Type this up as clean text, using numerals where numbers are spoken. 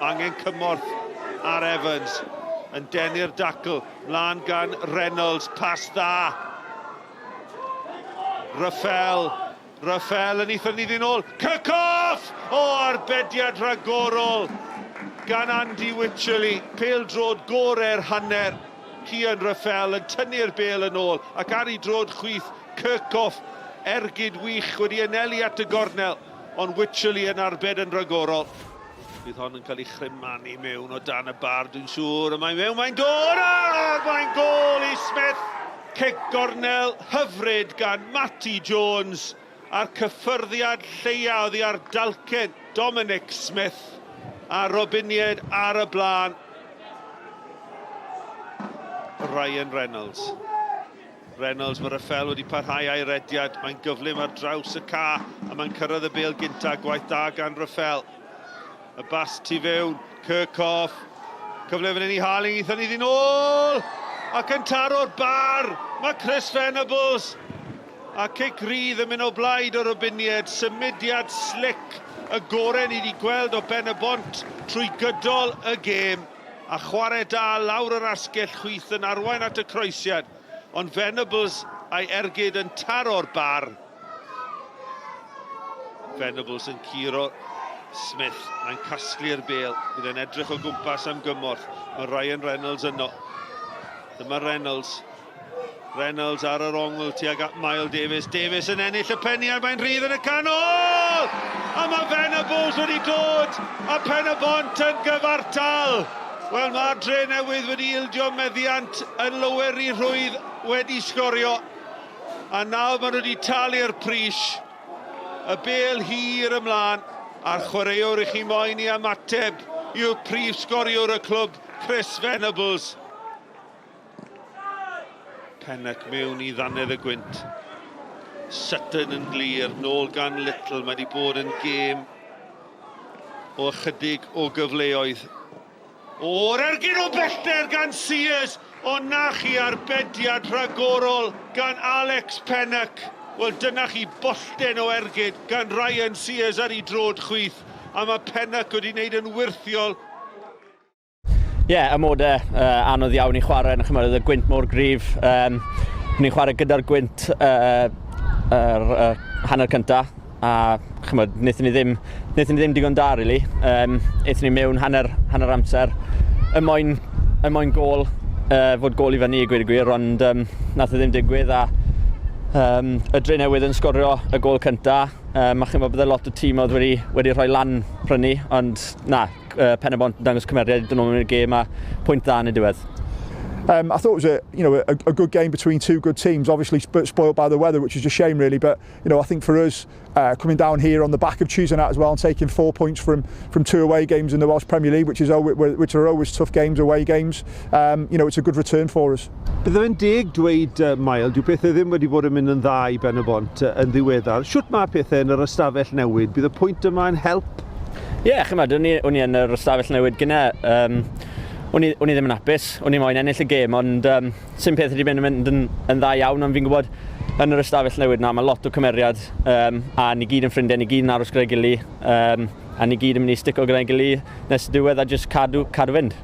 angen cymorth ar Evans. Yn denu'r dacl, mlaen gan Reynolds, pas dda. Raffel yn eitha ni ddyn ôl. Kick-off! O, arbediad rhagorol gan Andy Wycherley. Pêl-drod gorau'r hanner. Cian Raffel yn tynnu'r bêl yn ôl ac ar ei drod chwith. Kick-off, ergyd wych wedi anelu at y gornel, ond Wycherley yn arbed yn rhagorol. Bydd hon yn cael ei chrymanu mewn o dan y bar, dwi'n siŵr. A mae'n dod! Mae'n gol i Smith! Cic gornel hyfryd gan Matty Jones. A'r cyffyrddiad lleiaf ar dalcen Dominic Smith. A Robinied ar y blaen. Ryan Reynolds. Reynolds, mae'r Raffel wedi parhau a'i rediad. Mae'n gyflym ar draws y ca a mae'n cyrraedd y bêl gynta, gwaith da gan Raffel. Y bas tu fewn, Kirchhoff, cyfle fan hyn i Harling, eitha ni ddyn ôl, ac yn taro'r bar, mae Chris Venables, a cic rydd yn mynd o blaid o'r Robinied, symudiad slick, y gorau ni wedi gweld o Penybont trwy gydol y gêm, a chwarae da lawr yr asgell chwith yn arwain at y croesiad, ond Venables a'i ergyd yn taro'r bar. Venables yn curo Smith, mae'n casglu'r bêl, bydd e'n edrych o gwmpas am gymorth. Mae Ryan Reynolds yno. Dyma Reynolds. Reynolds ar yr ongl tuag at Miles Davis. Davis yn ennill y penni a mae'n rhydd yn y canol! A mae Venables wedi dod a Penybont yn gyfartal. Wel, mae Drenewydd wedi ildio meddiant yn lower i rhwydd wedi sgorio. A nawr maen nhw wedi talu'r pris. Y bêl hir ymlaen. A'r chwaraewr I chi moyn I ymateb yw'r prif sgoriwr y clwb, Chris Venables. Pennac mewn I ddannedd y gwynt. Sutton yn glir, nôl gan Little, mae wedi bod yn gêm o ychydig o gyfleoedd. O'r ergyd o bellter gan Sears, o na chi arbediad rhagorol gan Alex Pennac. Wel, dyna chi bollten o ergyd gan Ryan Sears ar ei drod chwith, a mae Pennac wedi wneud yn wirthiol. Ie, amodau anodd iawn I chwarae yn chymryd y gwynt mor gryf. Ni'n chwarae gyda'r gwynt hanner cyntaf, a chymryd, wnaethon ni ddim digon da, really. Eithon ni mewn hanner amser. Y moyn gol, fod gol I fyny I gweud y gwir, ond nath o ddim digwydd, a y Drenewydd yn sgorio y gol cynta. Mae chi'n meddwl byddai lot o tîm oedd wedi rhoi lan prynu, ond na, Penybont yn dangos cymeriad dyn nhw'n y gêm a pwynt dda yn y diwedd. I thought it was a good game between two good teams, obviously spoiled by the weather, which is a shame really, but I think for us coming down here on the back of Tuesday night as well and taking 4 points from 2 away games in the Welsh Premier League, which are always tough games, away games, it's a good return for us. Bydde fe'n deg dweud, Mael, dyw pethau ddim wedi bod yn mynd yn dda I Penybont yn ddiweddar. Siwt mae pethau yn yr ystafell newid? Bydd y pwynt yma yn help? Ie, chymryd, o'n I yn yr ystafell newid gyna. O'n I ddim yn hapus, o'n I moyn ennill y gêm, ond sy'n peth wedi mynd yn dda iawn, ond fi'n gwybod yn yr ystafell newid na, mae lot o cymeriad, a ni gyd yn ffrindiau, ni gyd yn aros gyda'i gily, a ni gyd yn mynd I stico gyda'i gily nes y diwedd a jyst cadw fynd.